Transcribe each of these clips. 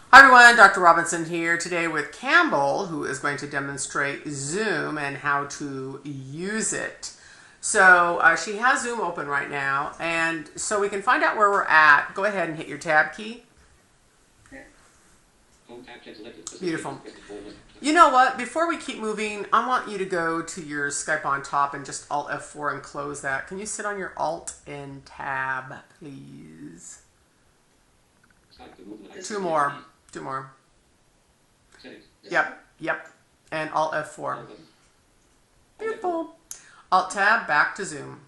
Hi everyone, Dr. Robinson here today with Campbell, who is going to demonstrate Zoom and how to use it. So she has Zoom open right now, and so we can find out where we're at. Go ahead and hit your tab key. Beautiful. You know what? Before we keep moving, I want you to go to your Skype on top and just Alt F4 and close that. Can you sit on your Alt and Tab, please? Two more. Yep. And Alt F4. Beautiful. Alt Tab, back to Zoom.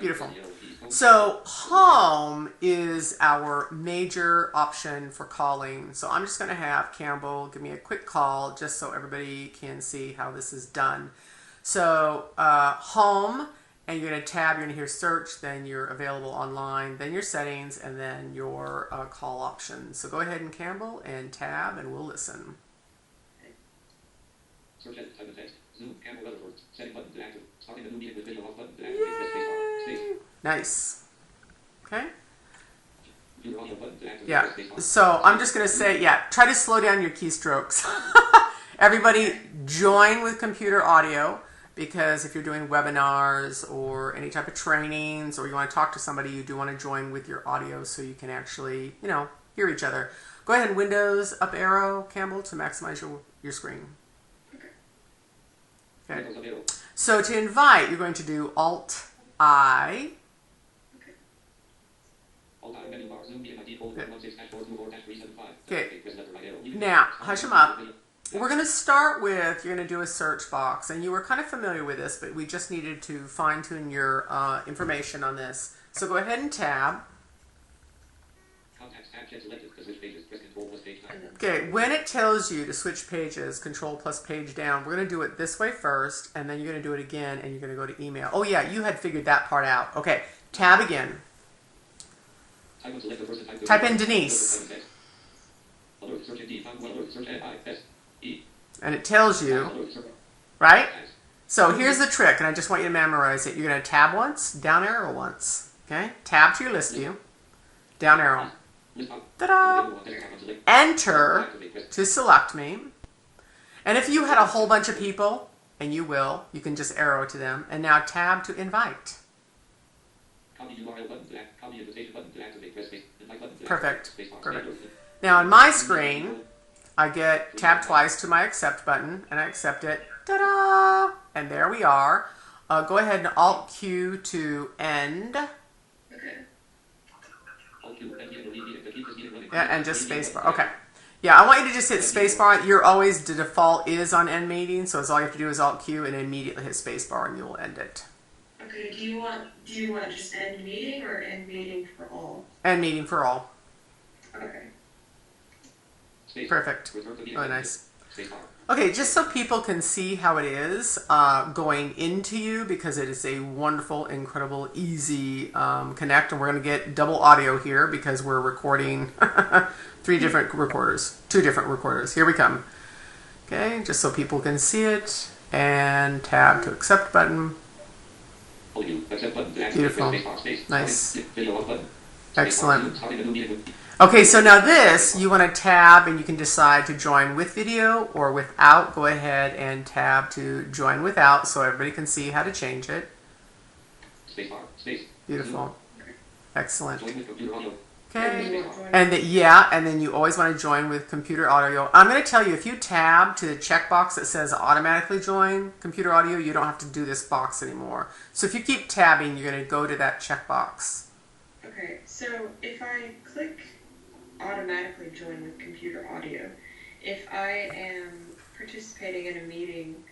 Beautiful. So home is our major option for calling. So I'm just going to have Campbell give me a quick call just so everybody can see how this is done. So home, and you're going to tab, you're going to hear search, then your available online, then your settings, and then your call options. So go ahead and Campbell and tab, and we'll listen. Search type of text. Zoom, Campbell Weatherford, setting button to active. Starting the new meeting with video off button to activate. Space. Nice. Okay. Yeah. So I'm just going to say, try to slow down your keystrokes. Everybody join with computer audio, because if you're doing webinars or any type of trainings or you want to talk to somebody, you do want to join with your audio so you can actually, hear each other. Go ahead and Windows up arrow, Campbell, to maximize your screen. Okay. So to invite, you're going to do Alt-I. Okay. Now, hush them up. We're going to start with, you're going to do a search box, and you were kind of familiar with this, but we just needed to fine-tune your information on this. So go ahead and tab. Okay, when it tells you to switch pages, Control plus page down, we're going to do it this way first, and then you're going to do it again, and you're going to go to email. Oh yeah, you had figured that part out. Okay, tab again. Type in Denise. And it tells you, right? So here's the trick, and I just want you to memorize it. You're going to tab once, down arrow once. Okay? Tab to your list view, down arrow. Ta-da! Enter to select me. And if you had a whole bunch of people, and you will, you can just arrow to them. And now tab to invite. Perfect. Now on my screen, I get tab twice to my accept button, and I accept it. Ta-da! And there we are. Go ahead and Alt-Q to end. Yeah, and just spacebar. Okay. Yeah, I want you to just hit spacebar. You're always, the default is on end meeting, so all you have to do is Alt-Q and immediately hit spacebar, and you will end it. Okay, do you want just end meeting or end meeting for all? End meeting for all. Okay. Perfect. Really nice. Okay, just so people can see how it is going into you, because it is a wonderful, incredible, easy connect, and we're going to get double audio here because we're recording two different recorders. Here we come. Okay, just so people can see it, and tab to accept button. Beautiful. Nice. Excellent. Okay, so now this, you want to tab, and you can decide to join with video or without. Go ahead and tab to join without so everybody can see how to change it. Beautiful. Excellent. Okay. And then you always want to join with computer audio. I'm going to tell you, if you tab to the checkbox that says automatically join computer audio, you don't have to do this box anymore. So if you keep tabbing, you're going to go to that checkbox. Okay, so if I click automatically join with computer audio, if I am participating in a meeting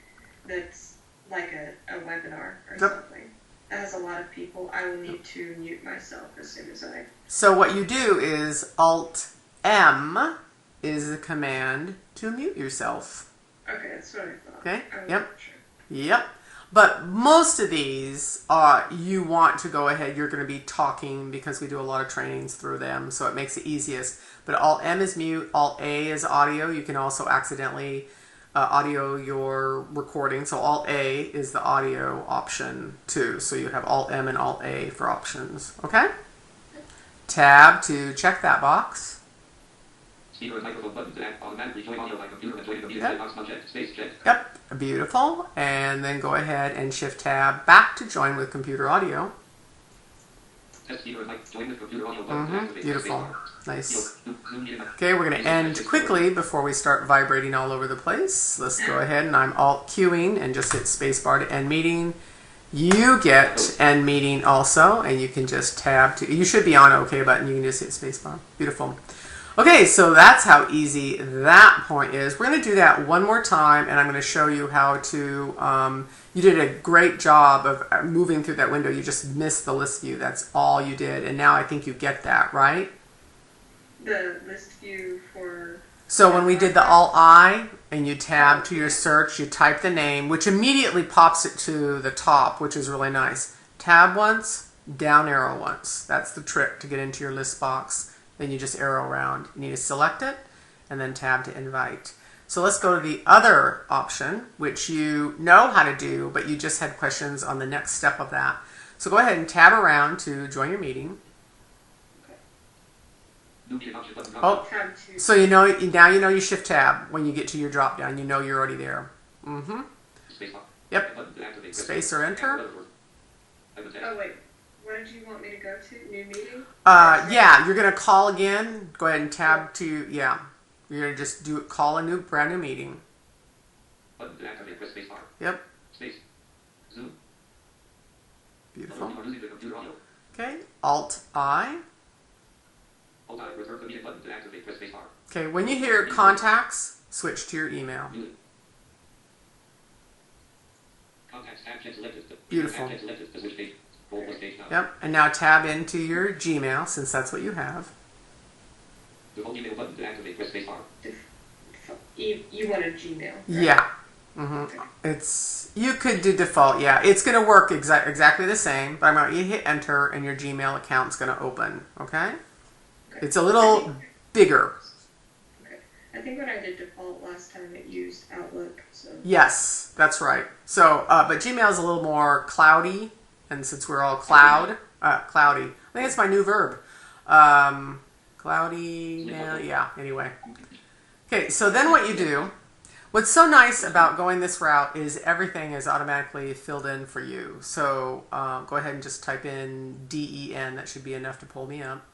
that's like a webinar or something that has a lot of people, I will need to mute myself as soon as I... So what you do is Alt-M is the command to mute yourself. Okay, that's what I thought. Okay, Yep. But most of these, you want to go ahead, you're going to be talking because we do a lot of trainings through them, so it makes it easiest. But Alt-M is mute, Alt-A is audio. You can also accidentally audio your recording, so Alt-A is the audio option too. So you have Alt-M and Alt-A for options, okay? tab to check that box. Speaker and microphone button to automatically join audio by computer and join the meeting. Yep. Box unchecked. Space checked. Yep, beautiful. And then go ahead and shift tab back to join with computer audio. Test speaker and mic. Join with computer audio button to activate. Beautiful. Nice. Zoom meeting. Okay, we're going to end quickly before we start vibrating all over the place. Let's go ahead and I'm Alt Qing and just hit spacebar to end meeting. You get end meeting also, and you can just tab to, you should be on OK button, you can just hit spacebar. Beautiful. Okay, so that's how easy that point is. We're going to do that one more time, and I'm going to show you how to, you did a great job of moving through that window. You just missed the list view. That's all you did, and now I think you get that, right? The list view for... So when we did the Alt-I, and you tab to your search, you type the name, which immediately pops it to the top, which is really nice. Tab once, down arrow once. That's the trick to get into your list box. Then you just arrow around. You need to select it, and then tab to invite. So let's go to the other option, which you know how to do, but you just had questions on the next step of that. So go ahead and tab around to join your meeting. Oh, so you know, now you know you shift tab when you get to your drop down. You know you're already there. Yep. Space or enter. Oh, wait. What did you want me to go to? New meeting? Yeah, you're gonna call again. Go ahead and tab to, yeah. You're gonna just call a brand new meeting. Button to activate, press space bar. Yep. Space. Zoom. Beautiful. Computer audio. Okay. Alt-I. Alt-I, return the meeting button to activate, press space bar. Okay, when you hear contacts, switch to your email. Contacts tab check selected. Beautiful. Tab check selected. Switch page. Yep, and now tab into your Gmail, since that's what you have. Default email button to activate, press space bar. You wanted Gmail, right? Yeah. Okay. It's, you could do default, yeah. It's going to work exactly the same, but I'm going to hit enter and your Gmail account's going to open, okay? It's a little bigger. Okay. I think when I did default last time, it used Outlook, so... Yes, that's right. So, but Gmail is a little more cloudy. And since we're all cloudy, I think it's my new verb. Cloudy, yeah, anyway. Okay, so then what you do, what's so nice about going this route is everything is automatically filled in for you. So go ahead and just type in DEN, that should be enough to pull me up.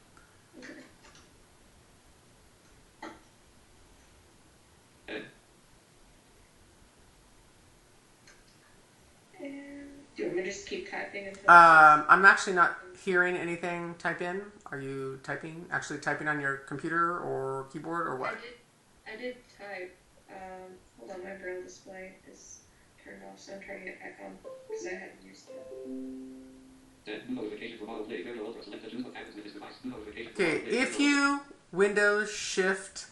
Do you want me to just keep typing until... I'm actually not hearing anything type in. Are you actually typing on your computer or keyboard or what? I did type. Hold on, my braille display is turned off, so I'm turning it back on because I hadn't used it. Okay, if you Windows Shift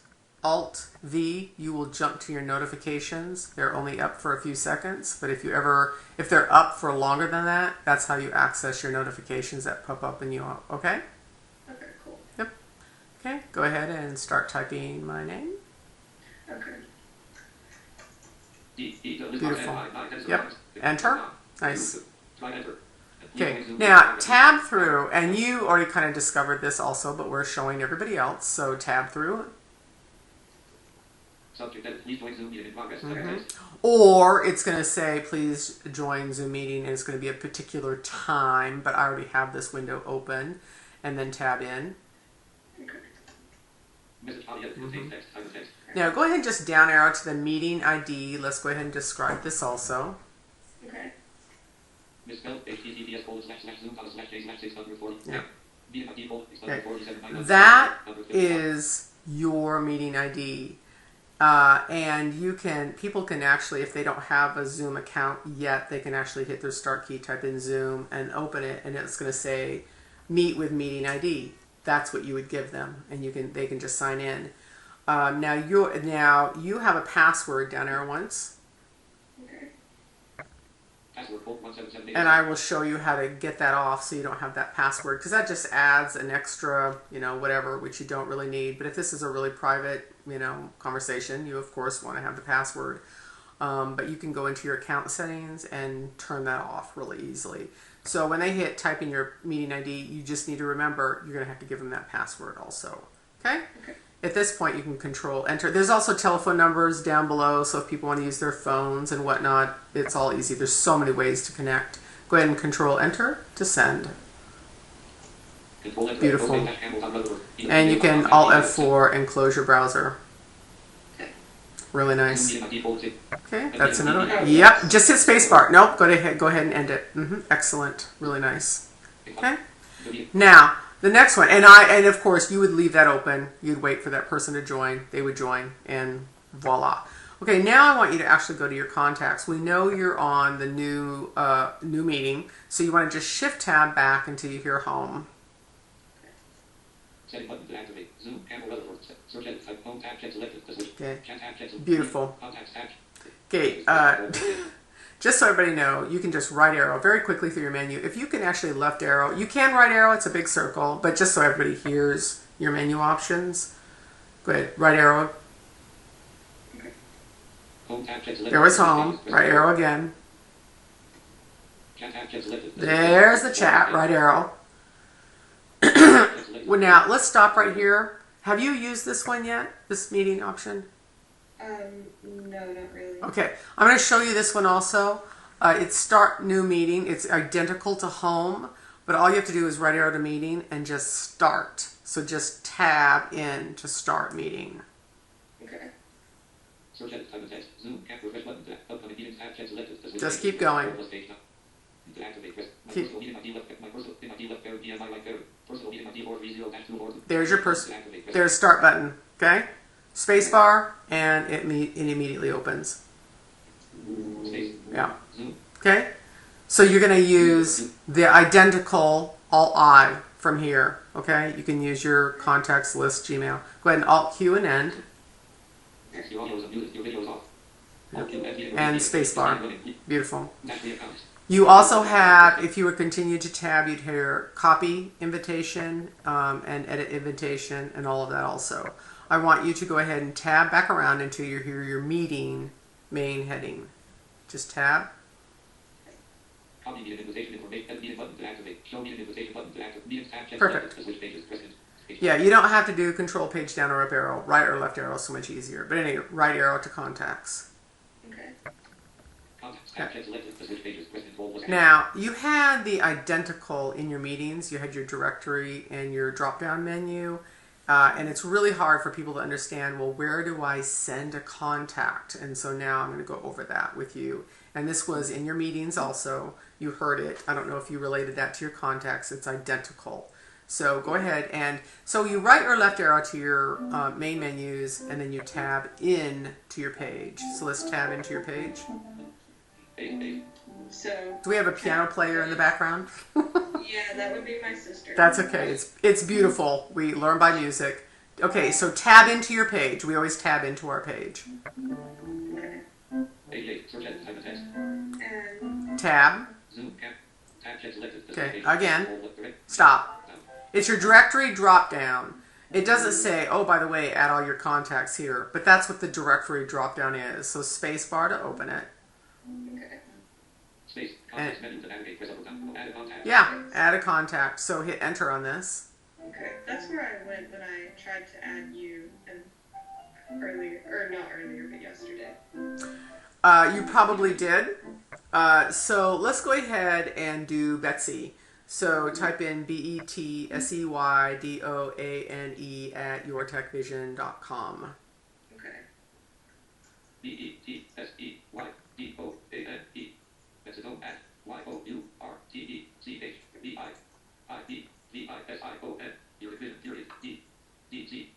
Alt V, you will jump to your notifications. They're only up for a few seconds, but if they're up for longer than that, that's how you access your notifications that pop up and you, okay? Okay, cool. Yep. Okay, go ahead and start typing my name. Okay. Beautiful. Yep. Enter. Nice. Okay, now tab through, and you already kind of discovered this also, but we're showing everybody else, so tab through. Or it's going to say, please join Zoom meeting, and it's going to be a particular time, but I already have this window open, and then tab in. Now go ahead and just down arrow to the meeting ID. Let's go ahead and describe this also. Okay. Yeah. That is your meeting ID. And people can actually, if they don't have a Zoom account yet, they can actually hit their start key, type in Zoom, and open it, and it's going to say meet with meeting ID. That's what you would give them, and they can just sign in. Now you have a password down there once. Okay. And I will show you how to get that off so you don't have that password, because that just adds an extra, whatever, which you don't really need. But if this is a really private, conversation, you of course want to have the password. But you can go into your account settings and turn that off really easily. So when they hit type in your meeting ID, you just need to remember you're going to have to give them that password also. Okay? At this point, you can control enter. There's also telephone numbers down below, so if people want to use their phones and whatnot, it's all easy. There's so many ways to connect. Go ahead and control enter to send. Beautiful. And you can Alt F4 and close your browser. Really nice. Okay, that's another one. Yep, just hit spacebar. Nope, go ahead and end it. Excellent. Really nice. Okay. Now, the next one, and of course you would leave that open. You'd wait for that person to join. They would join, and voila. Okay, now I want you to actually go to your contacts. We know you're on the new meeting, so you want to just shift tab back until you hear home. Setting button to activate. Zoom. Campbell Rutherford. Search edit. Type home tab. Check selected. Okay. Chat tab. Check selected. Beautiful. Contacts tab. Okay. Just so everybody know, you can just right arrow very quickly through your menu. If you can actually left arrow, you can right arrow. It's a big circle, but just so everybody hears your menu options, go ahead. Right arrow. Home tab. Check selected. There was home. Right arrow again. Chat tab. Check selected. There's the chat. Right arrow. Well, now let's stop right here. Have you used this one yet? This meeting option? No, not really. Okay, I'm going to show you this one also. It's start new meeting. It's identical to home, but all you have to do is right arrow to meeting and just start. So just tab in to start meeting. Okay. Search edit. Type in text. Zoom. Cap. Refresh button. Upcoming meetings tab. Check selected. Just keep going. There's your there's start button. Okay, space bar, and it immediately opens. Yeah. Okay, so you're going to use the identical Alt I from here. Okay, you can use your contacts list Gmail. Go ahead and Alt Q and end. And spacebar. Beautiful. You also have, if you would continue to tab, you'd hear copy invitation and edit invitation and all of that also. I want you to go ahead and tab back around until you hear your meeting main heading. Just tab. Perfect. Yeah, you don't have to do control page down or up arrow. Right or left arrow is so much easier. But anyway, right arrow to contacts. Okay. Now, you had the identical in your meetings. You had your directory and your drop-down menu. And it's really hard for people to understand, well, where do I send a contact? And so now I'm going to go over that with you. And this was in your meetings also. You heard it. I don't know if you related that to your contacts. It's identical. So go ahead and, so you right or left arrow to your main menus, and then you tab in to your page. So let's tab into your page. So do we have a piano player in the background? Yeah, that would be my sister. That's okay. It's beautiful. We learn by music. Okay, so tab into your page. We always tab into our page. And tab. Okay, again. Stop. It's your directory drop down. It doesn't say, oh, by the way, add all your contacts here. But that's what the directory drop down is. So space bar to open it. And, yeah, add a contact. So hit enter on this. Okay, that's where I went when I tried to add you and earlier, or not earlier, but yesterday. You probably did. So let's go ahead and do Betsy. So type in BETSEYDOANE at yourtechvision.com. Okay. BETSEYDOANE at YOURTECHVISION.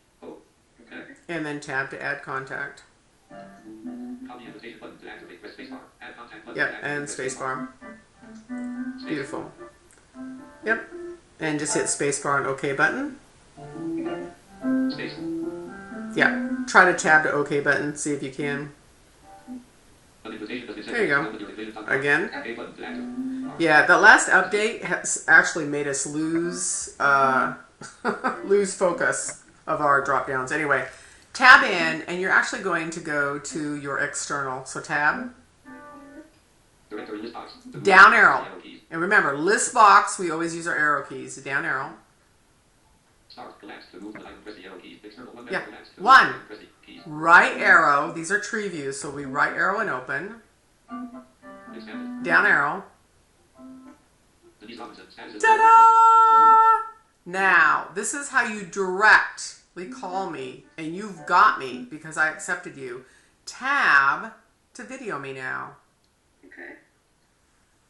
And then tab to add contact. Copy invitation button to activate. Press spacebar. Add contact button. Yep, and spacebar. Beautiful. Yep. And just hit spacebar and OK button. Space. Yeah. Try to tab to OK button. See if you can. There you go. Again. Yeah, the last update has actually made us lose lose focus of our drop downs. Anyway, tab in, and you're actually going to go to your external. So tab. Down arrow. And remember, list box, we always use our arrow keys. Down arrow. Start, collapse, to move the line, press the arrow keys. External one, Yeah. collapse, to One. move, press the keys. Right arrow. These are tree views, so we right arrow and open. Expanded. Down arrow. Denise Robinson, status is Ta-da! Now, this is how you directly call me, and you've got me because I accepted you. Tab to video me now. Okay.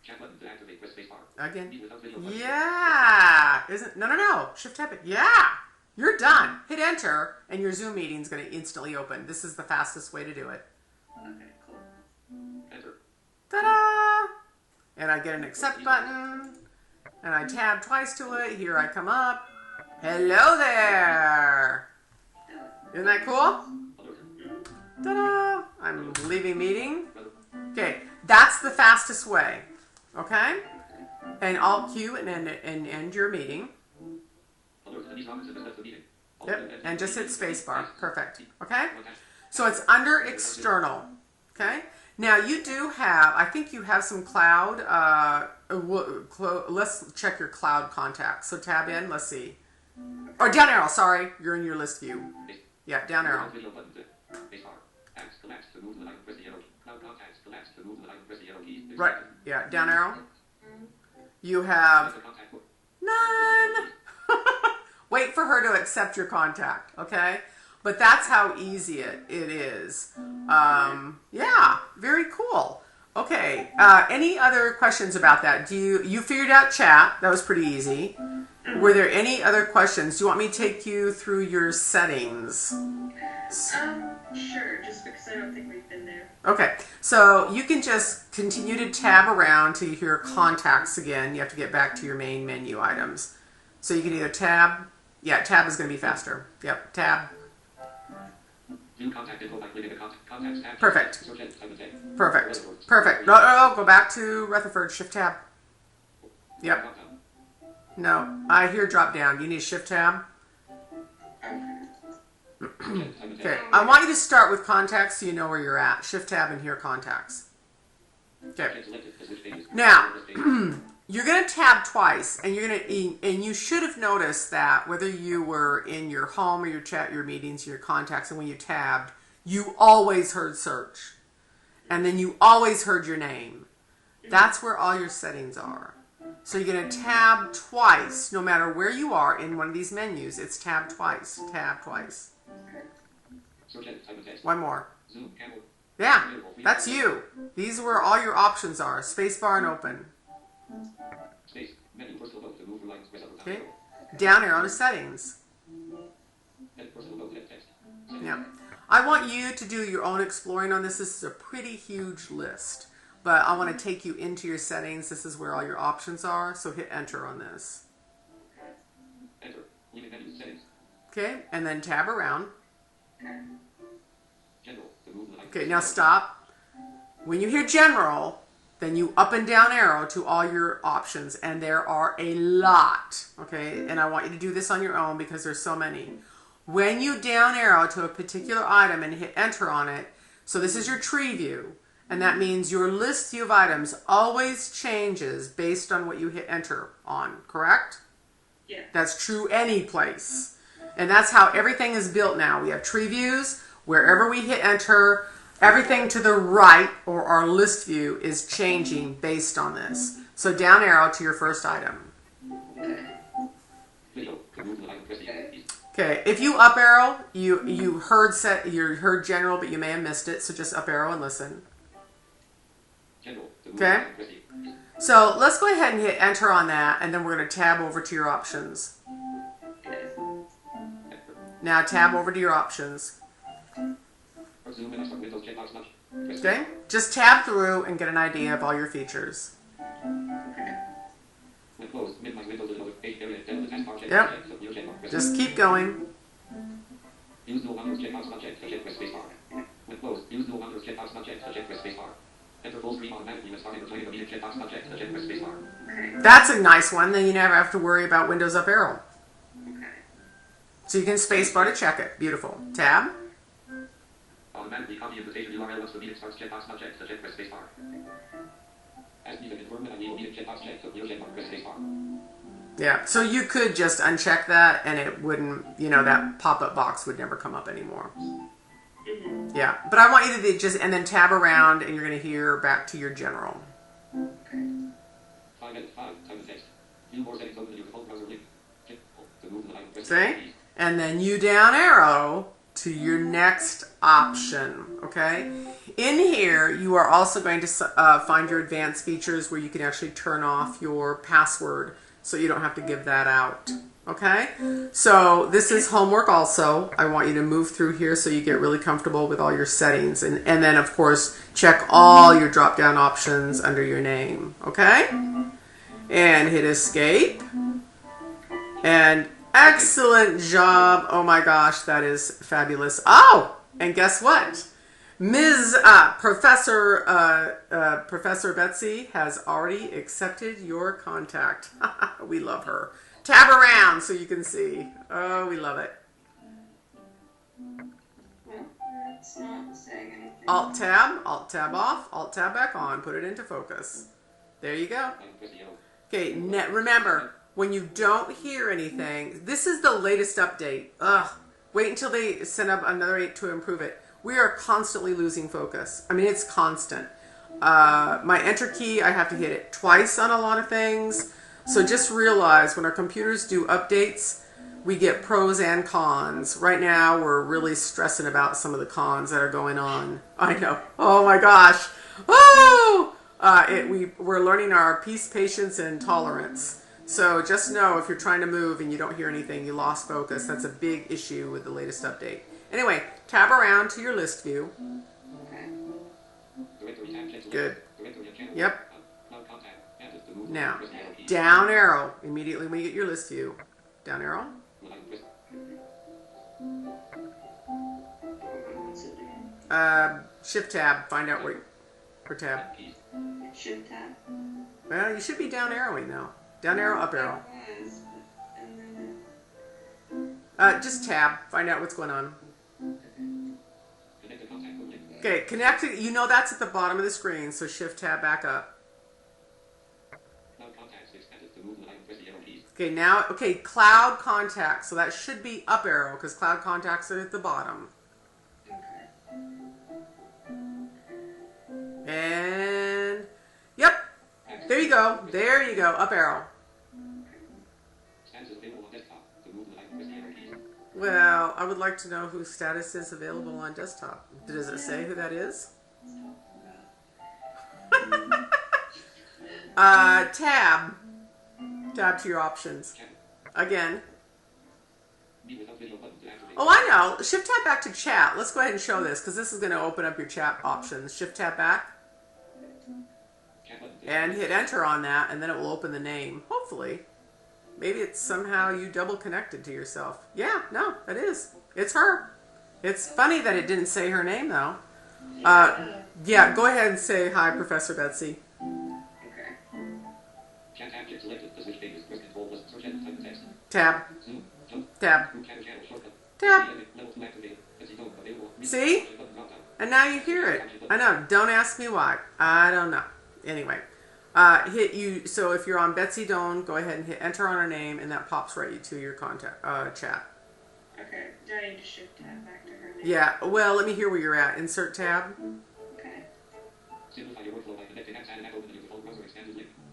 Chat button to activate, press space bar. Again. Meet without video button. Yeah. Isn't no. Shift tab it. Yeah. You're done. Hit enter, and your Zoom meeting is going to instantly open. This is the fastest way to do it. Okay, cool. Enter. Ta-da! And I get an accept button, and I tab twice to it. Here I come up. Hello there. Isn't that cool? Ta-da! I'm leaving meeting. Okay, that's the fastest way. Okay? And I'll cue and end your meeting. Alert, Denise Robinson has left the meeting. Yep, and just hit spacebar. Perfect. Okay? So it's under external. Okay? Now you do have, I think you have some cloud. Let's check your cloud contacts. So tab in, let's see. Or down arrow, sorry. You're in your list view. Yeah, down arrow. Video button to space bar. Apps, collapse, to move the line, press the arrow key. Cloud contacts, collapse, to move the line, press the arrow keys. Right, yeah, down arrow. You have Contact book. none. Wait for her to accept your contact, okay? But that's how easy it is. Yeah, very cool. Okay, any other questions about that? You figured out chat? That was pretty easy. Were there any other questions? Do you want me to take you through your settings? Sure, just because I don't think we've been there. Okay, so you can just continue to tab around till you hear contacts again. You have to get back to your main menu items. So you can either tab. Yeah, tab is going to be faster. Yep, tab. View contact info by clicking the contacts tab. Perfect. Search end, type in text. Perfect. Perfect. No, go back to Rutherford. Shift tab. Yep. Drop down. No, I hear drop down. You need shift tab. Okay, I want you to start with contacts so you know where you're at. Shift tab and hear contacts. Okay. Now, you're going to tab twice, and you should have noticed that whether you were in your home or your chat, your meetings, your contacts, and when you tabbed, you always heard search, and then you always heard your name. That's where all your settings are. So you're going to tab twice, no matter where you are in one of these menus. It's tab twice. Tab twice. One more. Zoom, Campbell. Yeah, that's you. These are where all your options are. Spacebar and open. Space. Menu personal note to move lines. Press up or down Okay. arrow. Down arrow to settings. Edit personal note. Edit text. Yeah. I want you to do your own exploring on this. This is a pretty huge list. But I want to take you into your settings. This is where all your options are. So hit enter on this. Enter. Leaving menu settings. Okay, and then tab around. General. To move the line. Okay, now stop. When you hear general, then you up and down arrow to all your options, and there are a lot, okay? And I want you to do this on your own because there's so many. When you down arrow to a particular item and hit enter on it, so this is your tree view, and that means your list view of items always changes based on what you hit enter on, correct? Yeah. That's true any place. And that's how everything is built now. We have tree views. Wherever we hit enter, everything to the right, or our list view, is changing based on this. So down arrow to your first item. Video. To move the line. Press the arrow keys. Okay, if you up arrow, you heard general, but you may have missed it. So just up arrow and listen. General. To move Okay. the line. Press the So let's go ahead and hit enter on that, and then we're going to tab over to your options. Now tab over to your options. Zoom and start Windows checkbox much. Press Okay, just tab through and get an idea of all your features. When closed, minimize Windows with another page area. Then the taskbar check. Yep. Check. Submute checkbox. Press Just keep going. Use no wonders checkbox not checked. Check. Press spacebar. When closed, use no wonders checkbox not checked. Check. Press spacebar. Enter full screen automatically when starting joining the meeting. Checkbox not checked. Check. Press spacebar. That's a nice one. Then you never have to worry about Windows up arrow. Okay. So you can spacebar to check it. Beautiful. Tab. Automatically copy invitation URL once the meeting starts. Checkbox not checked. Check. Press spacebar. Ask me to confirm that I need a checkbox check. So clear checkbox. Press spacebar. Yeah, so you could just uncheck that and it wouldn't, you know, that pop-up box would never come up anymore. Yeah, but I want you to just, and then tab around and you're going to hear back to your general. 5 edit 5. Time and text. View more settings. Open the new default browser link. Check. To move the item. Press See? And then you down arrow to your next option, okay? In here, you are also going to find your advanced features where you can actually turn off your password so you don't have to give that out, okay? So this is homework also. I want you to move through here so you get really comfortable with all your settings. And then, of course, check all your drop-down options under your name, okay? And hit escape. And excellent job. Oh my gosh, that is fabulous. Oh, and guess what? Professor Betsy has already accepted your contact. We love her. Tab around so you can see. Oh, we love it. Well, it's not saying anything. Alt tab off, alt tab back on. Put it into focus. There you go. Okay, remember, when you don't hear anything, this is the latest update. Ugh. Wait until they send up another 8 to improve it. We are constantly losing focus. I mean, it's constant. My enter key, I have to hit it twice on a lot of things. So just realize when our computers do updates, we get pros and cons. Right now, we're really stressing about some of the cons that are going on. I know. Oh my gosh. Woo! We're learning our peace, patience, and tolerance. So just know if you're trying to move and you don't hear anything, you lost focus. That's a big issue with the latest update. Anyway, tab around to your list view. Good. Yep. Now, down arrow. Immediately when you get your list view. Down arrow. Shift tab. Find out where tab. Shift tab. Well, you should be down arrowing now. Down arrow, up arrow. Just tab. Find out what's going on. Okay, connected. You know that's at the bottom of the screen, so shift tab back up. Okay, now, cloud contacts. So that should be up arrow because cloud contacts are at the bottom. And, yep. There you go. There you go. Up arrow. Well, I would like to know whose status is available on desktop. Does it say who that is? Tab. Tab to your options. Again. Oh, I know. Shift tab back to chat. Let's go ahead and show this because this is going to open up your chat options. Shift tab back. And hit enter on that, and then it will open the name. Hopefully. Maybe it's somehow you double connected to yourself. Yeah, no, it is. It's her. It's funny that it didn't say her name, though. Yeah, go ahead and say hi, Professor Betsy. Tab. Tab. Tab. See? And now you hear it. I know. Don't ask me why. I don't know. Anyway. So if you're on Betsy Doan, go ahead and hit enter on her name, and that pops right to your contact chat. Okay. Do I need to shift tab back to her name? Yeah. Well, let me hear where you're at. Insert tab. Okay.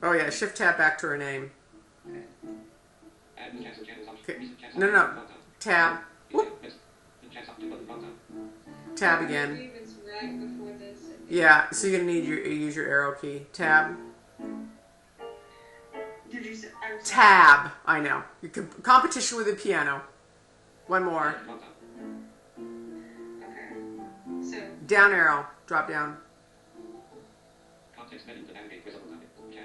Oh yeah. Shift tab back to her name. Okay. No. Tab. Whoop. Tab again. Yeah. So you're gonna need use your arrow key. Tab. Did you say, tab. I know. You can competition with the piano. One more. Okay. So down arrow. Drop down.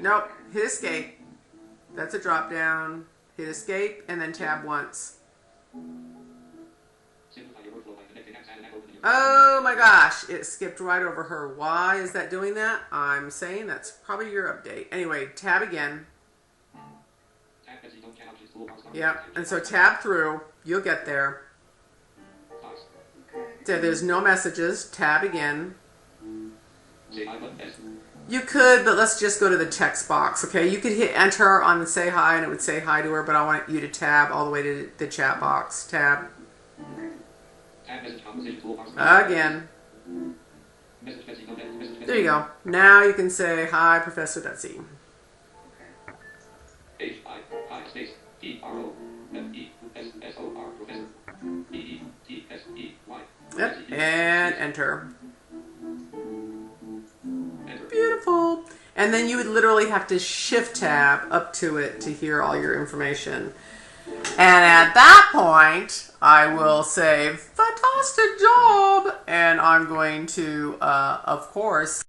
Nope. Hit escape. That's a drop down. Hit escape and then tab once. Oh my gosh, it skipped right over her. Why is that doing that? I'm saying that's probably your update. Anyway, tab again. Yep, and so tab through. You'll get there. So there's no messages. Tab again. You could, but let's just go to the text box, okay? You could hit enter on the say hi, and it would say hi to her, but I want you to tab all the way to the chat box. Tab. Again. There you go. Now you can say hi, Professor Dutzy. Hi, space, P-R-O-F-E-S-S-O-R, Professor, E-E-T-S-E-Y. Yep, and enter. Enter. Beautiful. And then you would literally have to shift tab up to it to hear all your information. And at that point, I will say, fantastic job. And I'm going to, of course,